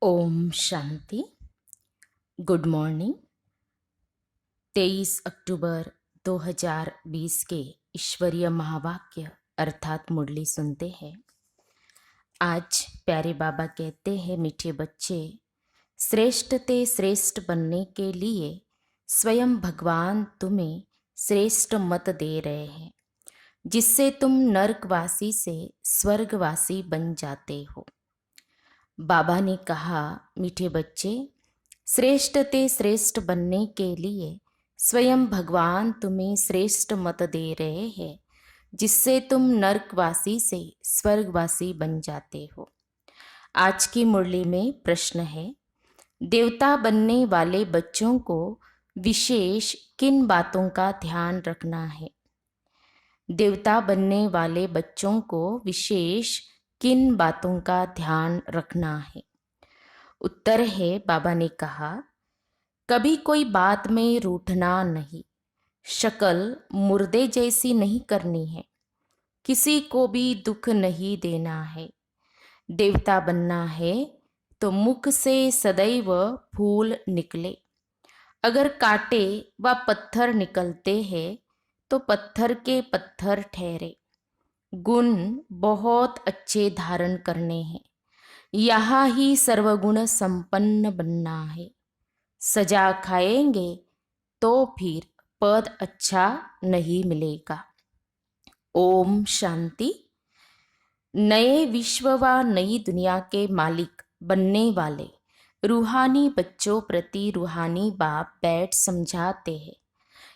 Om Shanti. Good morning. 23 अक्टूबर 2020 के ईश्वरीय महावाक्य अर्थात मुरली सुनते हैं। आज प्यारे बाबा कहते हैं, मीठे बच्चे, श्रेष्ठ ते श्रेष्ठ बनने के लिए स्वयं भगवान तुम्हें श्रेष्ठ मत दे रहे हैं, जिससे तुम नरकवासी से स्वर्गवासी बन जाते हो। बाबा ने कहा, मीठे बच्चे, श्रेष्ठ ते श्रेष्ठ बनने के लिए स्वयं भगवान तुम्हें श्रेष्ठ मत दे रहे हैं, जिससे तुम नरकवासी से स्वर्गवासी बन जाते हो। आज की मुरली में प्रश्न है, देवता बनने वाले बच्चों को विशेष किन बातों का ध्यान रखना है? देवता बनने वाले बच्चों को विशेष किन बातों का ध्यान रखना है? उत्तर है, बाबा ने कहा, कभी कोई बात में रूठना नहीं, शक्ल मुर्दे जैसी नहीं करनी है, किसी को भी दुख नहीं देना है। देवता बनना है तो मुख से सदैव फूल निकले। अगर कांटे व पत्थर निकलते हैं तो पत्थर के पत्थर ठहरे। गुण बहुत अच्छे धारण करने हैं, यहाँ ही सर्वगुण संपन्न बनना है। सजा खाएंगे तो फिर पद अच्छा नहीं मिलेगा। ओम शांति। नए विश्व व नई दुनिया के मालिक बनने वाले रूहानी बच्चों प्रति रूहानी बाप बैठ समझाते हैं।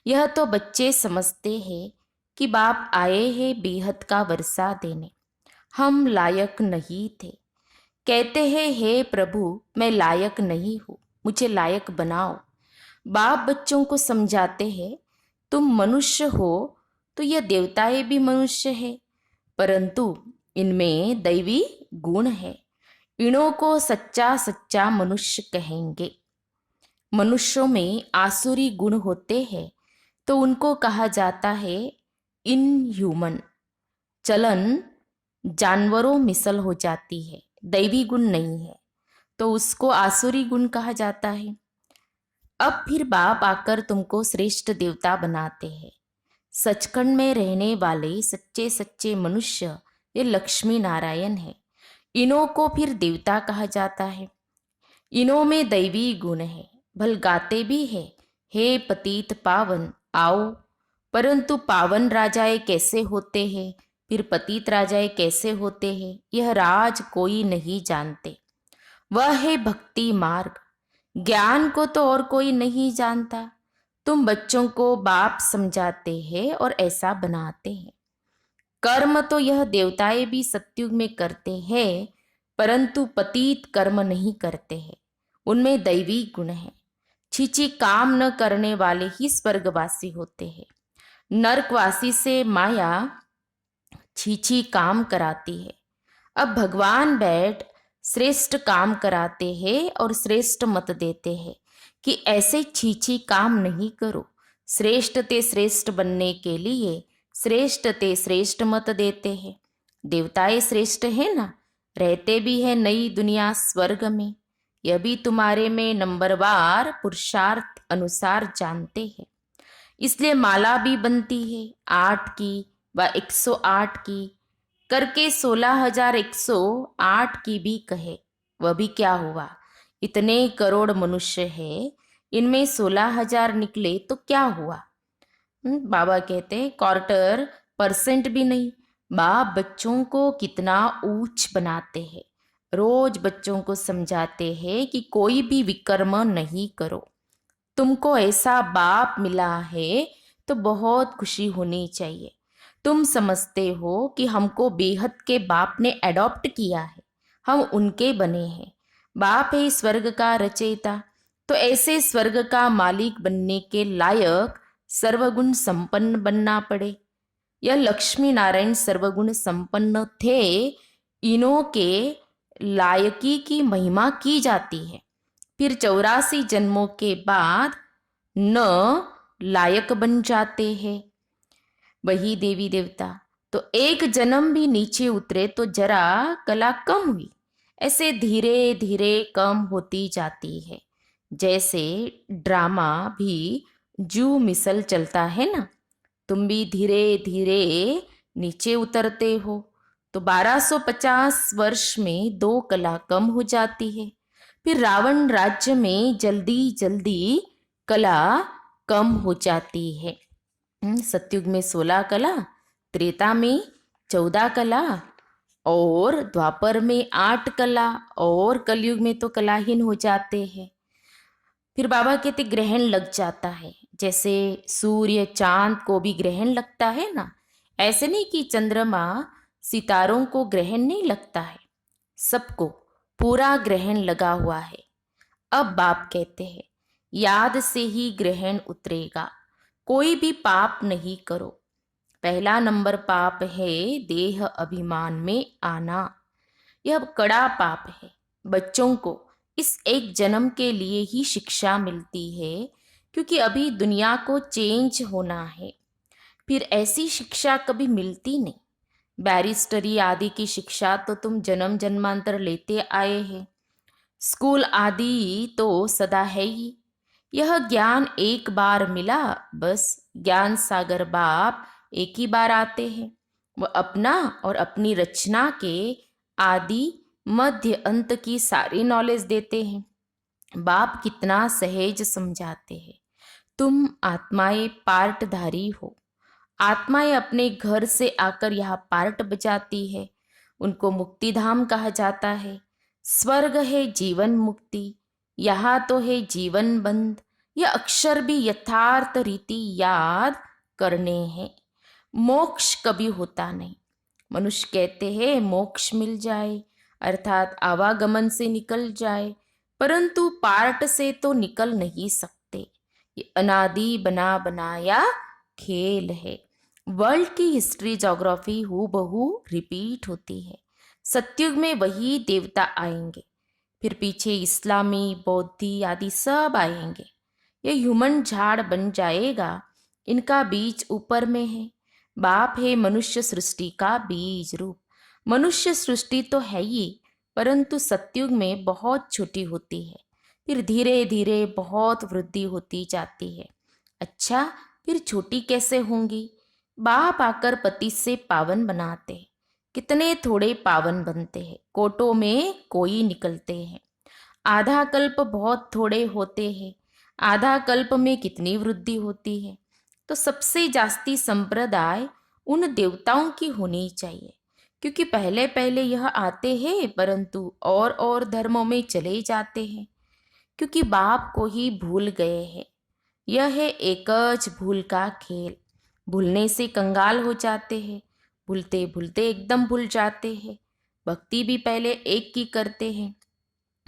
यह तो बच्चे समझते हैं कि बाप आए हैं बेहद का वर्षा देने, हम लायक नहीं थे। कहते हैं, हे प्रभु, मैं लायक नहीं हूँ, मुझे लायक बनाओ। बाप बच्चों को समझाते हैं, तुम मनुष्य हो तो यह देवताएं भी मनुष्य है, परंतु इनमें दैवी गुण है। इन्हों को सच्चा सच्चा मनुष्य कहेंगे। मनुष्यों में आसुरी गुण होते हैं तो उनको कहा जाता है इनह्यूमन। चलन जानवरों मिसल हो जाती है, दैवी गुण नहीं है तो उसको आसुरी गुण कहा जाता है। अब फिर बाप आकर तुमको श्रेष्ठ देवता बनाते हैं। सचखंड में रहने वाले सच्चे सच्चे मनुष्य ये लक्ष्मी नारायण है, इन्हों को फिर देवता कहा जाता है। इन्हों में दैवी गुण है, भल गाते भी है, हे पतित पावन आओ। परंतु पावन राजाएं कैसे होते हैं, फिर पतित राजाएं कैसे होते हैं, यह राज कोई नहीं जानते। वह है भक्ति मार्ग, ज्ञान को तो और कोई नहीं जानता। तुम बच्चों को बाप समझाते हैं और ऐसा बनाते हैं। कर्म तो यह देवताएं भी सत्युग में करते हैं, परंतु पतित कर्म नहीं करते हैं, उनमें दैवी गुण है। छीछी काम न करने वाले ही स्वर्गवासी होते हैं। नरकवासी से माया छीछी काम कराती है। अब भगवान बैठ श्रेष्ठ काम कराते हैं और श्रेष्ठ मत देते हैं कि ऐसे छीछी काम नहीं करो। श्रेष्ठ ते श्रेष्ठ बनने के लिए श्रेष्ठ ते श्रेष्ठ मत देते हैं। देवताएं श्रेष्ठ है ना, रहते भी है नई दुनिया स्वर्ग में। यह भी तुम्हारे में नंबरवार पुरुषार्थ अनुसार जानते हैं। इसलिए माला भी बनती है 8 की व 108 की करके 16,108 की भी कहे। वह भी क्या हुआ, इतने करोड़ मनुष्य है, इनमें 16,000 निकले तो क्या हुआ? बाबा कहते हैं क्वार्टर परसेंट भी नहीं। बाप बच्चों को कितना ऊंच बनाते हैं। रोज बच्चों को समझाते हैं कि कोई भी विकर्म नहीं करो। तुमको ऐसा बाप मिला है तो बहुत खुशी होनी चाहिए। तुम समझते हो कि हमको बेहद के बाप ने अडॉप्ट किया है, हम उनके बने हैं। बाप है स्वर्ग का रचयिता, तो ऐसे स्वर्ग का मालिक बनने के लायक सर्वगुण संपन्न बनना पड़े। यह लक्ष्मी नारायण सर्वगुण संपन्न थे, इन्हों के लायकी की महिमा की जाती है। फिर 84 जन्मों के बाद न लायक बन जाते हैं वही देवी देवता। तो एक जन्म भी नीचे उतरे तो जरा कला कम हुई, ऐसे धीरे धीरे कम होती जाती है। जैसे ड्रामा भी जू मिसल चलता है ना, तुम भी धीरे धीरे नीचे उतरते हो, तो 1250 वर्ष में 2 कला कम हो जाती है। फिर रावण राज्य में जल्दी जल्दी कला कम हो जाती है। सतयुग में 16 कला, त्रेता में 14 कला, और द्वापर में 8 कला, और कलयुग में तो कलाहीन हो जाते हैं। फिर बाबा कहते ग्रहण लग जाता है। जैसे सूर्य चांद को भी ग्रहण लगता है ना, ऐसे नहीं कि चंद्रमा सितारों को ग्रहण नहीं लगता है, सबको पूरा ग्रहण लगा हुआ है। अब बाप कहते हैं याद से ही ग्रहण उतरेगा, कोई भी पाप नहीं करो। पहला नंबर पाप है देह अभिमान में आना, यह कड़ा पाप है। बच्चों को इस एक जन्म के लिए ही शिक्षा मिलती है, क्योंकि अभी दुनिया को चेंज होना है। फिर ऐसी शिक्षा कभी मिलती नहीं। बैरिस्टरी आदि की शिक्षा तो तुम जन्म जन्मांतर लेते आए हैं, स्कूल आदि तो सदा है ही। यह ज्ञान एक बार मिला, बस ज्ञान सागर बाप एक ही बार आते हैं। वह अपना और अपनी रचना के आदि मध्य अंत की सारी नॉलेज देते हैं। बाप कितना सहज समझाते हैं। तुम आत्माएं पार्टधारी हो। आत्माएं अपने घर से आकर यहाँ पार्ट बजाती है, उनको मुक्तिधाम कहा जाता है। स्वर्ग है जीवन मुक्ति, यहाँ तो है जीवन बंद। यह अक्षर भी यथार्थ रीति याद करने हैं। मोक्ष कभी होता नहीं। मनुष्य कहते हैं मोक्ष मिल जाए, अर्थात आवागमन से निकल जाए, परंतु पार्ट से तो निकल नहीं सकते। ये अनादि बना बनाया खेल है। वर्ल्ड की हिस्ट्री ज्योग्राफी हूबहू रिपीट होती है। सतयुग में वही देवता आएंगे, फिर पीछे इस्लामी बौद्धी आदि सब आएंगे। ये ह्यूमन झाड़ बन जाएगा, इनका बीज ऊपर में है। बाप है मनुष्य सृष्टि का बीज रूप। मनुष्य सृष्टि तो है ही, परंतु सतयुग में बहुत छोटी होती है, फिर धीरे धीरे बहुत वृद्धि होती जाती है। अच्छा, फिर छोटी कैसे होंगी? बाप आकर पति से पावन बनाते हैं। कितने थोड़े पावन बनते हैं, कोटों में कोई निकलते हैं। आधा कल्प बहुत थोड़े होते हैं, आधा कल्प में कितनी वृद्धि होती है। तो सबसे जास्ती संप्रदाय उन देवताओं की होनी चाहिए, क्योंकि पहले पहले यह आते हैं, परंतु और धर्मों में चले जाते हैं, क्योंकि बाप को ही भूल गए हैं। यह है एकच भूल का खेल। भूलने से कंगाल हो जाते हैं, भूलते भूलते एकदम भूल जाते हैं। भक्ति भी पहले एक की करते हैं,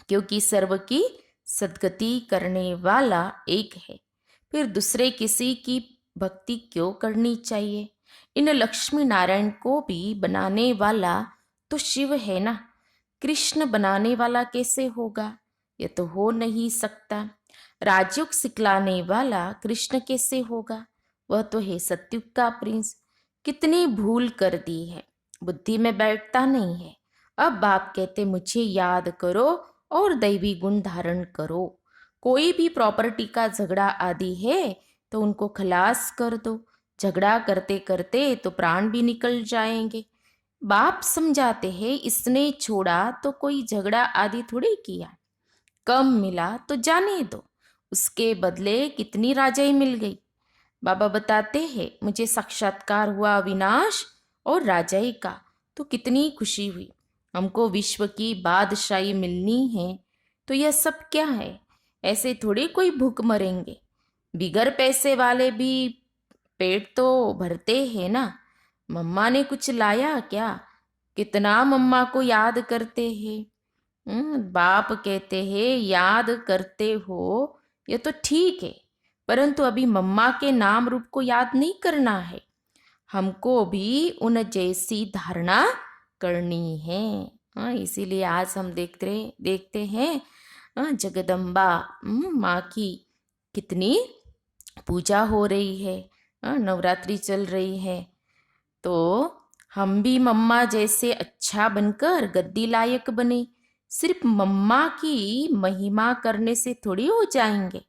क्योंकि सर्व की सद्गति करने वाला एक है। फिर दूसरे किसी की भक्ति क्यों करनी चाहिए? इन लक्ष्मी नारायण को भी बनाने वाला तो शिव है ना, कृष्ण बनाने वाला कैसे होगा? यह तो हो नहीं सकता। राजयुग सिखलाने वाला कृष्ण कैसे होगा? वह तो है सतयुग का प्रिंस। कितनी भूल कर दी है, बुद्धि में बैठता नहीं है। अब बाप कहते मुझे याद करो और दैवी गुण धारण करो। कोई भी प्रॉपर्टी का झगड़ा आदि है तो उनको खलास कर दो। झगड़ा करते करते तो प्राण भी निकल जाएंगे। बाप समझाते हैं इसने छोड़ा तो कोई झगड़ा आदि थोड़ी किया, कम मिला तो जाने दो, उसके बदले कितनी राजाई मिल गई। बाबा बताते हैं मुझे साक्षात्कार हुआ विनाश और राजाई का, तो कितनी खुशी हुई। हमको विश्व की बादशाही मिलनी है, तो यह सब क्या है? ऐसे थोड़ी कोई भूख मरेंगे। बिगर पैसे वाले भी पेट तो भरते हैं ना। मम्मा ने कुछ लाया क्या? कितना मम्मा को याद करते हैं। बाप कहते हैं याद करते हो, ये तो ठीक है, परंतु अभी मम्मा के नाम रूप को याद नहीं करना है। हमको भी उन जैसी धारणा करनी है। इसीलिए आज हम देखते हैं जगदम्बा माँ की कितनी पूजा हो रही है, नवरात्रि चल रही है। तो हम भी मम्मा जैसे अच्छा बनकर गद्दी लायक बने, सिर्फ मम्मा की महिमा करने से थोड़ी हो जाएंगे।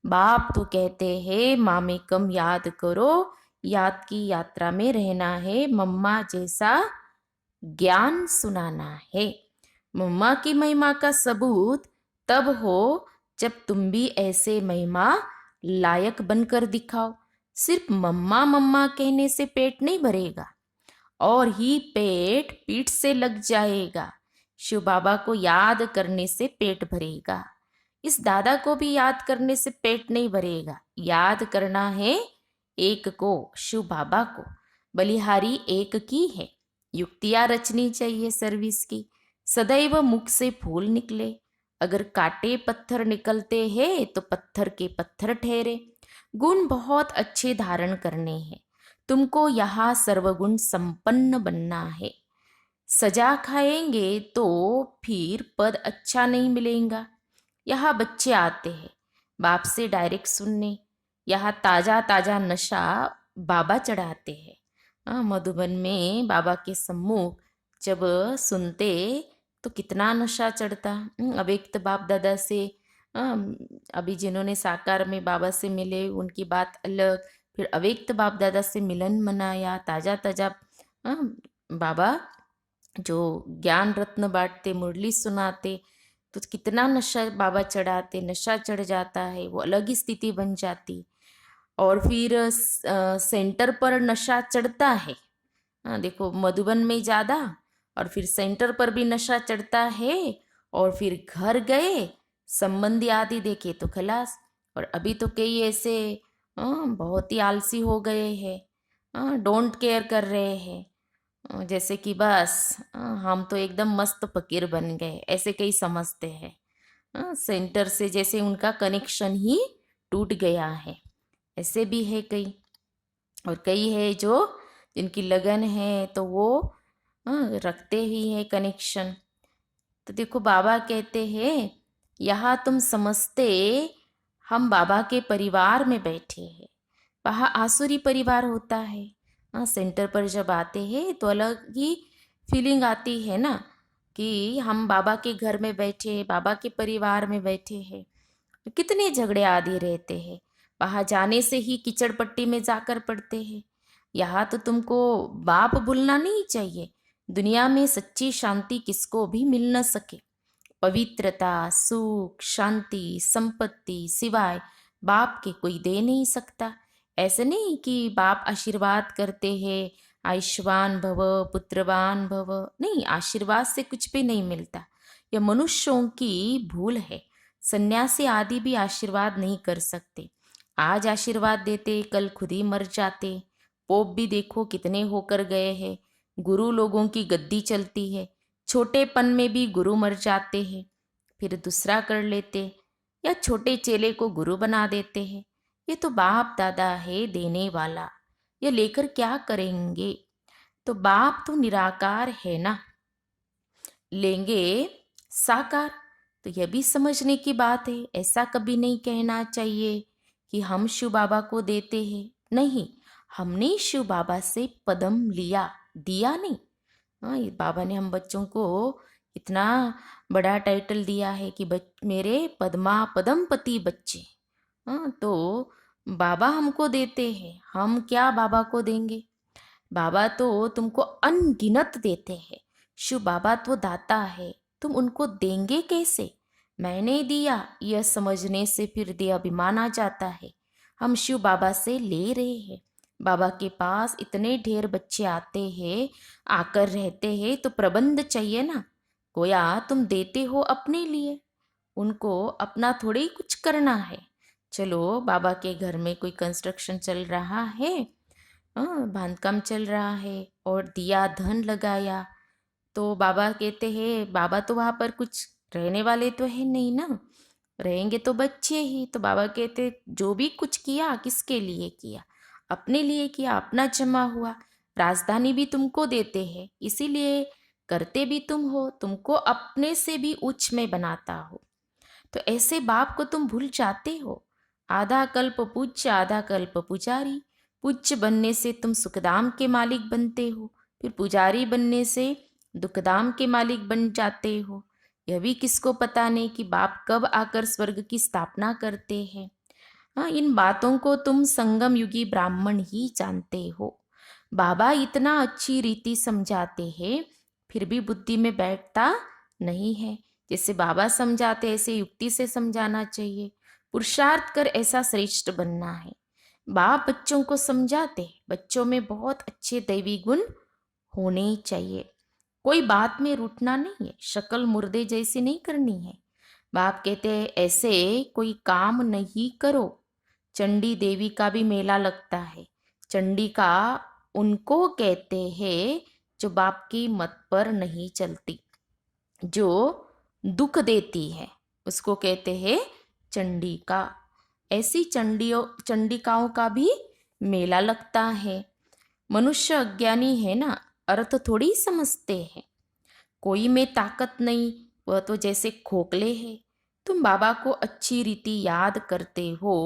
बाप तो कहते हैं मामे कम याद करो, याद की यात्रा में रहना है, मम्मा जैसा ज्ञान सुनाना है। मम्मा की महिमा का सबूत तब हो जब तुम भी ऐसे महिमा लायक बनकर दिखाओ। सिर्फ मम्मा मम्मा कहने से पेट नहीं भरेगा, और ही पेट पीठ से लग जाएगा। शिव बाबा को याद करने से पेट भरेगा। इस दादा को भी याद करने से पेट नहीं भरेगा। याद करना है एक को, शिव बाबा को। बलिहारी एक की है। युक्तियां रचनी चाहिए सर्विस की। सदैव मुख से फूल निकले। अगर काटे पत्थर निकलते हैं तो पत्थर के पत्थर ठहरे। गुण बहुत अच्छे धारण करने हैं। तुमको यहाँ सर्वगुण संपन्न बनना है। सजा खाएंगे तो फिर पद अच्छा नहीं मिलेगा। यहाँ बच्चे आते हैं बाप से डायरेक्ट सुनने। यहाँ ताजा ताजा नशा बाबा चढ़ाते हैं। मधुबन में बाबा के सम्मुख जब सुनते तो कितना नशा चढ़ता। अव्यक्त बाप दादा से, अभी जिन्होंने साकार में बाबा से मिले उनकी बात अलग, फिर अव्यक्त बाप दादा से मिलन मनाया, ताजा ताजा बाबा जो ज्ञान रत्न बांटते, मुरली सुनाते, तो कितना नशा बाबा चढ़ाते, नशा चढ़ जाता है, वो अलग ही स्थिति बन जाती। और फिर सेंटर पर नशा चढ़ता है। देखो मधुबन में ज़्यादा, और फिर सेंटर पर भी नशा चढ़ता है। और फिर घर गए संबंधी आदि देखे तो खलास। और अभी तो कई ऐसे बहुत ही आलसी हो गए हैं, डोंट केयर कर रहे हैं, जैसे कि बस हम तो एकदम मस्त फकीर बन गए, ऐसे कई समझते हैं। सेंटर से जैसे उनका कनेक्शन ही टूट गया है। ऐसे भी है कई। और कई है जो जिनकी लगन है तो वो रखते ही है कनेक्शन। तो देखो बाबा कहते हैं यहाँ तुम समझते हम बाबा के परिवार में बैठे हैं। वहाँ आसुरी परिवार होता है। सेंटर पर जब आते हैं तो अलग ही फीलिंग आती है ना, कि हम बाबा के घर में बैठे, बाबा के परिवार में बैठे हैं। कितने झगड़े आदि रहते हैं। वहाँ जाने से ही कीचड़ पट्टी में जाकर पड़ते हैं। यहाँ तो तुमको बाप भूलना नहीं चाहिए। दुनिया में सच्ची शांति किसको भी मिल न सके। पवित्रता, सुख, शांति, संपत्ति सिवाय बाप के कोई दे नहीं सकता। ऐसे नहीं कि बाप आशीर्वाद करते हैं आयुष्मान भव, पुत्रवान भव, नहीं, आशीर्वाद से कुछ भी नहीं मिलता। यह मनुष्यों की भूल है। सन्यासी आदि भी आशीर्वाद नहीं कर सकते। आज आशीर्वाद देते कल खुद ही मर जाते। पोप भी देखो कितने होकर गए हैं। गुरु लोगों की गद्दी चलती है, छोटेपन में भी गुरु मर जाते हैं, फिर दूसरा कर लेते, या छोटे चेले को गुरु बना देते हैं। ये तो बाप दादा है देने वाला, ये लेकर क्या करेंगे। तो बाप तो निराकार है ना, लेंगे साकार। तो यह भी समझने की बात है। ऐसा कभी नहीं कहना चाहिए कि हम शिव बाबा को देते हैं। नहीं, हमने शिव बाबा से पदम लिया, दिया नहीं। ये बाबा ने हम बच्चों को इतना बड़ा टाइटल दिया है कि मेरे पद्मा पदमपति बच्चे। तो बाबा हमको देते हैं, हम क्या बाबा को देंगे। बाबा तो तुमको अनगिनत देते हैं। शिव बाबा तो दाता है, तुम उनको देंगे कैसे। मैंने दिया यह समझने से फिर दे अभिमान आ जाता है। हम शिव बाबा से ले रहे हैं। बाबा के पास इतने ढेर बच्चे आते हैं, आकर रहते हैं, तो प्रबंध चाहिए ना। गोया तुम देते हो अपने लिए, उनको अपना थोड़ी कुछ करना है। चलो बाबा के घर में कोई कंस्ट्रक्शन चल रहा है, बांधकाम चल रहा है, और दिया धन लगाया, तो बाबा कहते हैं बाबा तो वहाँ पर कुछ रहने वाले तो है नहीं ना, रहेंगे तो बच्चे ही। तो बाबा कहते जो भी कुछ किया किसके लिए किया, अपने लिए किया, अपना जमा हुआ। राजधानी भी तुमको देते हैं, इसीलिए करते भी तुम हो, तुमको अपने से भी उच्च में बनाता हो। तो ऐसे बाप को तुम भूल जाते हो। आधा कल्प पूज्य, आधा कल्प पुजारी। पूज्य बनने से तुम सुखदाम के मालिक बनते हो, फिर पुजारी बनने से दुखदाम के मालिक बन जाते हो। यह भी किसको पता नहीं कि बाप कब आकर स्वर्ग की स्थापना करते हैं। हाँ, इन बातों को तुम संगम युगी ब्राह्मण ही जानते हो। बाबा इतना अच्छी रीति समझाते हैं, फिर भी बुद्धि में बैठता नहीं है। जैसे बाबा समझाते ऐसे युक्ति से समझाना चाहिए। पुरुषार्थ कर ऐसा श्रेष्ठ बनना है। बाप बच्चों को समझाते, बच्चों में बहुत अच्छे दैवी गुण होने चाहिए। कोई बात में रूठना नहीं है, शक्ल मुर्दे जैसी नहीं करनी है। बाप कहते हैं ऐसे कोई काम नहीं करो। चंडी देवी का भी मेला लगता है। चंडी का उनको कहते हैं जो बाप की मत पर नहीं चलती, जो दुख देती है, उसको कहते हैं चंडिका। ऐसी चंडिकाओं का भी मेला लगता है। मनुष्य अज्ञानी है ना, अर्थ थोड़ी समझते हैं। कोई में ताकत नहीं, वह तो जैसे खोखले है। तुम बाबा को अच्छी रीति याद करते हो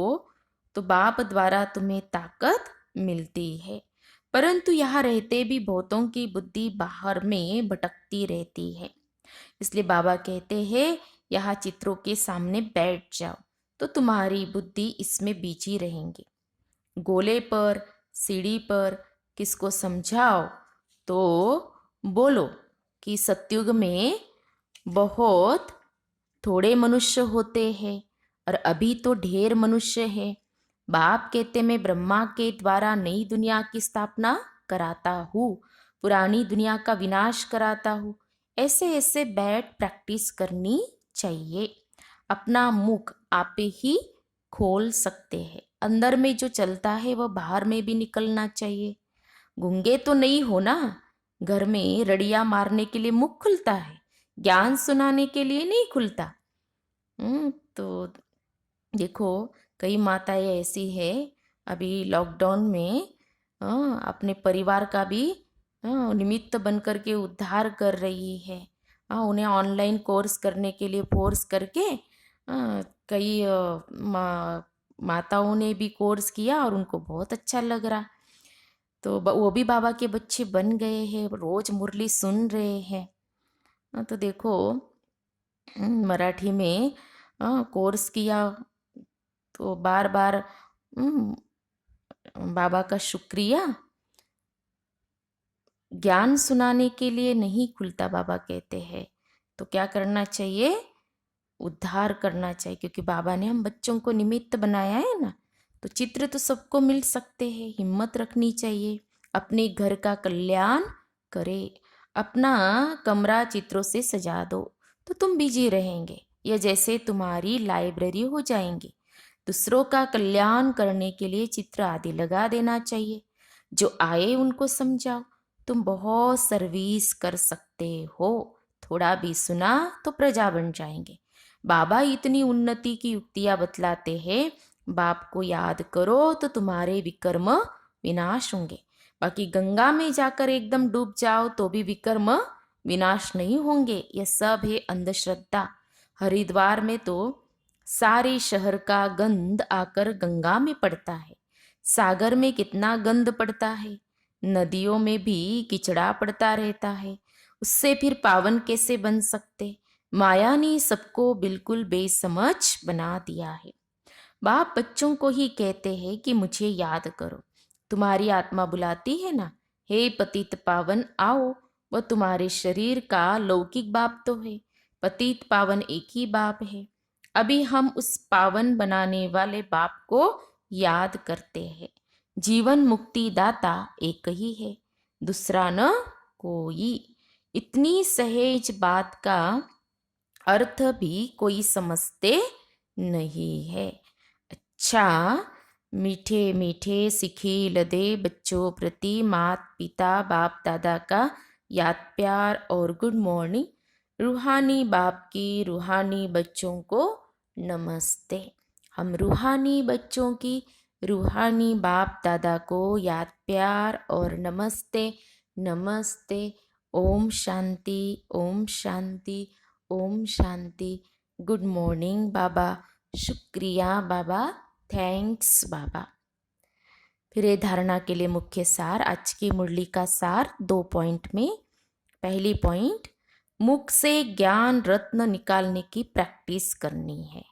तो बाप द्वारा तुम्हें ताकत मिलती है। परंतु यहाँ रहते भी बहुतों की बुद्धि बाहर में भटकती रहती है। इसलिए बाबा कहते हैं यहाँ चित्रों के सामने बैठ जाओ तो तुम्हारी बुद्धि इसमें बीजी रहेंगी। गोले पर, सीढ़ी पर किसको समझाओ तो बोलो कि सतयुग में बहुत थोड़े मनुष्य होते हैं और अभी तो ढेर मनुष्य है। बाप कहते मैं ब्रह्मा के द्वारा नई दुनिया की स्थापना कराता हूँ, पुरानी दुनिया का विनाश कराता हूँ। ऐसे ऐसे बैठ प्रैक्टिस करनी चाहिए। अपना मुख आप ही खोल सकते हैं। अंदर में जो चलता है वह बाहर में भी निकलना चाहिए। गूंगे तो नहीं हो ना, घर में रड़िया मारने के लिए मुख खुलता है, ज्ञान सुनाने के लिए नहीं खुलता। तो देखो कई माताएं ऐसी है अभी लॉकडाउन में अपने परिवार का भी निमित्त बन करके उद्धार कर रही है। उन्हें ऑनलाइन कोर्स करने के लिए फोर्स करके कई माताओं ने भी कोर्स किया और उनको बहुत अच्छा लग रहा। तो वो भी बाबा के बच्चे बन गए हैं, रोज मुरली सुन रहे हैं। तो देखो मराठी में कोर्स किया तो बार बार बाबा का शुक्रिया। ज्ञान सुनाने के लिए नहीं खुलता बाबा कहते हैं। तो क्या करना चाहिए, उद्धार करना चाहिए, क्योंकि बाबा ने हम बच्चों को निमित्त बनाया है ना। तो चित्र तो सबको मिल सकते हैं, हिम्मत रखनी चाहिए। अपने घर का कल्याण करे, अपना कमरा चित्रों से सजा दो तो तुम बिजी रहेंगे। यह जैसे तुम्हारी लाइब्रेरी हो जाएंगी। दूसरों का कल्याण करने के लिए चित्र आदि लगा देना चाहिए। जो आए उनको समझाओ, तुम बहुत सर्विस कर सकते हो। थोड़ा भी सुना तो प्रजा बन जाएंगे। बाबा इतनी उन्नति की युक्तियां बतलाते हैं, बाप को याद करो तो तुम्हारे विकर्म विनाश होंगे। बाकी गंगा में जाकर एकदम डूब जाओ तो भी विकर्म विनाश नहीं होंगे। यह सब है अंधश्रद्धा। हरिद्वार में तो सारे शहर का गंध आकर गंगा में पड़ता है। सागर में कितना गंध पड़ता है, नदियों में भी किचड़ा पड़ता रहता है। उससे फिर पावन कैसे बन सकते। माया ने सबको बिल्कुल बेसमझ बना दिया है। बाप बच्चों को ही कहते हैं कि मुझे याद करो। तुम्हारी आत्मा बुलाती है ना, हे पतित पावन आओ। वह तुम्हारे शरीर का लौकिक बाप तो है, पतित पावन एक ही बाप है। अभी हम उस पावन बनाने वाले बाप को याद करते हैं। जीवन मुक्ति दाता एक ही है, दूसरा न कोई। इतनी सहज बात का अर्थ भी कोई समझते नहीं है। अच्छा, मीठे मीठे सिखी लदे बच्चों प्रति मात पिता बाप दादा का याद प्यार और गुड मॉर्निंग। रूहानी बाप की रूहानी बच्चों को नमस्ते। हम रूहानी बच्चों की रूहानी बाप दादा को याद प्यार और नमस्ते नमस्ते। ओम शांति, ओम शांति, ओम शांति। गुड मॉर्निंग बाबा, शुक्रिया बाबा, थैंक्स बाबा। फिर ये धारणा के लिए मुख्य सार, आज की मुरली का सार 2 पॉइंट में। पहली पॉइंट, मुख से ज्ञान रत्न निकालने की प्रैक्टिस करनी है।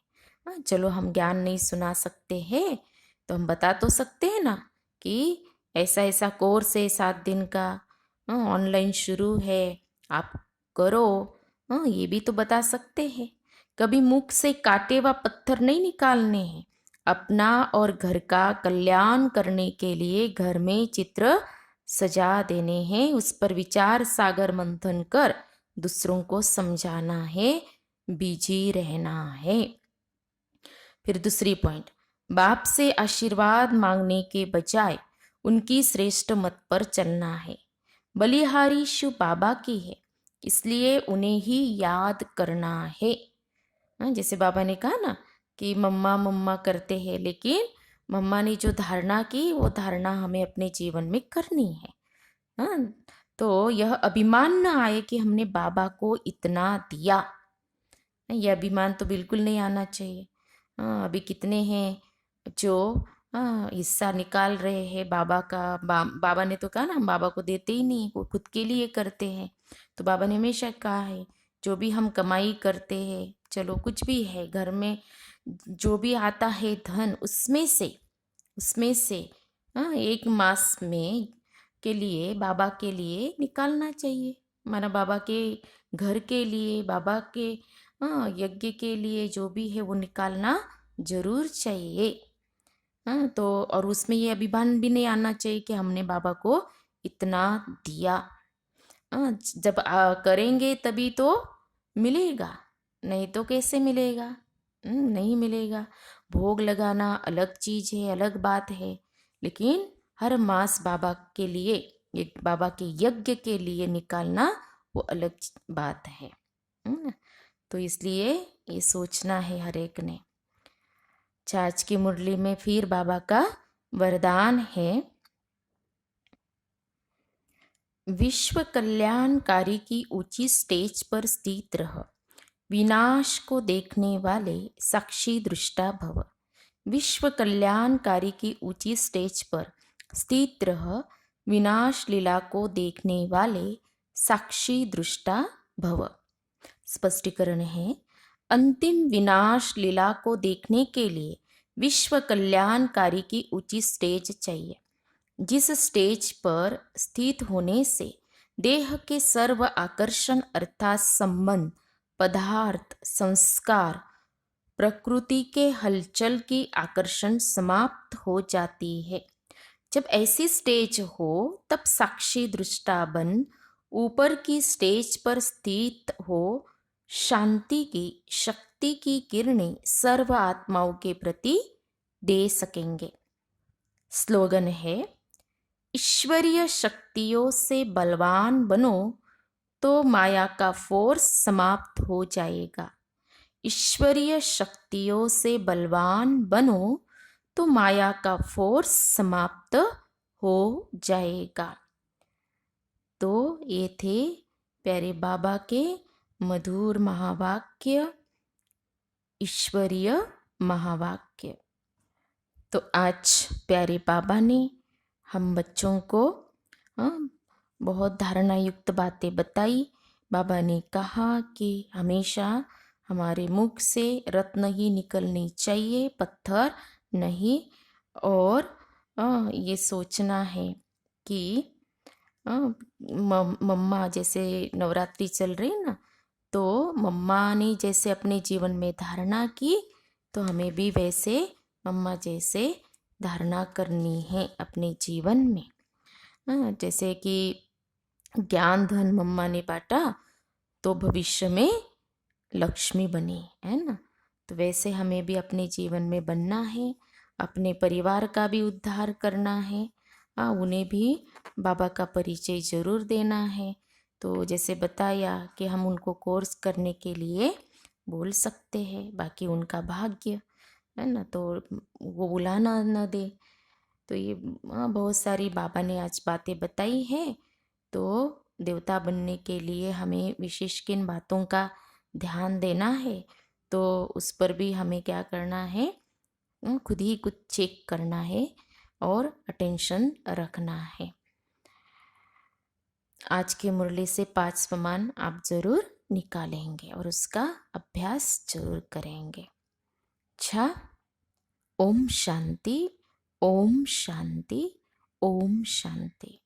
चलो हम ज्ञान नहीं सुना सकते हैं तो हम बता तो सकते हैं ना कि ऐसा ऐसा कोर्स है 7 दिन का, ऑनलाइन शुरू है, आप करो। ये भी तो बता सकते हैं। कभी मुख से काटे व पत्थर नहीं निकालने हैं। अपना और घर का कल्याण करने के लिए घर में चित्र सजा देने हैं, उस पर विचार सागर मंथन कर दूसरों को समझाना है, बिजी रहना है। फिर दूसरी पॉइंट, बाप से आशीर्वाद मांगने के बजाय उनकी श्रेष्ठ मत पर चलना है। बलिहारी शिव बाबा की है, इसलिए उन्हें ही याद करना है। जैसे बाबा ने कहा ना कि मम्मा मम्मा करते हैं, लेकिन मम्मा ने जो धारणा की वो धारणा हमें अपने जीवन में करनी है। हाँ, तो यह अभिमान न आए कि हमने बाबा को इतना दिया। यह अभिमान तो बिल्कुल नहीं आना चाहिए। अभी कितने हैं जो हिस्सा निकाल रहे हैं बाबा का। बाबा ने तो कहा ना हम बाबा को देते ही नहीं, वो खुद के लिए करते हैं। तो बाबा ने हमेशा कहा है जो भी हम कमाई करते हैं, चलो कुछ भी है घर में जो भी आता है धन, उसमें से एक मास में के लिए बाबा के लिए निकालना चाहिए। हमारा बाबा के घर के लिए, बाबा के यज्ञ के लिए जो भी है वो निकालना जरूर चाहिए। तो और उसमें ये अभिमान भी नहीं आना चाहिए कि हमने बाबा को इतना दिया। जब करेंगे तभी तो मिलेगा, नहीं तो कैसे मिलेगा? नहीं मिलेगा। भोग लगाना अलग चीज है, अलग बात है, लेकिन हर मास बाबा के लिए, एक बाबा के यज्ञ के लिए निकालना वो अलग बात है। तो इसलिए ये सोचना है हर एक ने। आज की मुरली में फिर बाबा का वरदान है, विश्व कल्याणकारी की ऊंची स्टेज पर स्थित रह, विनाश को देखने वाले साक्षी दृष्टा भव। विश्व कल्याणकारी की ऊंची स्टेज पर स्थित रह, विनाश लीला को देखने वाले साक्षी दृष्टा भव। स्पष्टीकरण है, अंतिम विनाश लीला को देखने के लिए विश्व कल्याणकारी की ऊंची स्टेज चाहिए, जिस स्टेज पर स्थित होने से देह के सर्व आकर्षण अर्थात संबंध, पदार्थ, संस्कार, प्रकृति के हलचल की आकर्षण समाप्त हो जाती है। जब ऐसी स्टेज हो तब साक्षी दृष्टा बन ऊपर की स्टेज पर स्थित हो शांति की, शक्ति की किरणें सर्व आत्माओं के प्रति दे सकेंगे। स्लोगन है, ईश्वरीय शक्तियों से बलवान बनो तो माया का फोर्स समाप्त हो जाएगा। ईश्वरीय शक्तियों से बलवान बनो तो माया का फोर्स समाप्त हो जाएगा। तो ये थे प्यारे बाबा के मधुर महावाक्य, ईश्वरीय महावाक्य। तो आज प्यारे बाबा ने हम बच्चों को बहुत धारणा युक्त बातें बताई। बाबा ने कहा कि हमेशा हमारे मुख से रत्न ही निकलनी चाहिए, पत्थर नहीं। और ये सोचना है कि मम्मा जैसे नवरात्रि चल रही ना, तो मम्मा ने जैसे अपने जीवन में धारणा की तो हमें भी वैसे मम्मा जैसे धारणा करनी है अपने जीवन में। जैसे कि ज्ञान धन मम्मा ने बांटा तो भविष्य में लक्ष्मी बनी, है ना। तो वैसे हमें भी अपने जीवन में बनना है, अपने परिवार का भी उद्धार करना है। उन्हें भी बाबा का परिचय जरूर देना है। तो जैसे बताया कि हम उनको कोर्स करने के लिए बोल सकते हैं, बाकी उनका भाग्य है ना, तो वो बुलाना न दे। तो ये बहुत सारी बाबा ने आज बातें बताई है। तो देवता बनने के लिए हमें विशेष किन बातों का ध्यान देना है, तो उस पर भी हमें क्या करना है, खुद ही कुछ चेक करना है और अटेंशन रखना है। आज की मुरली से 5 प्रमाण आप जरूर निकालेंगे और उसका अभ्यास जरूर करेंगे। अच्छा, ओम शांति, ओम शांति, ओम शांति।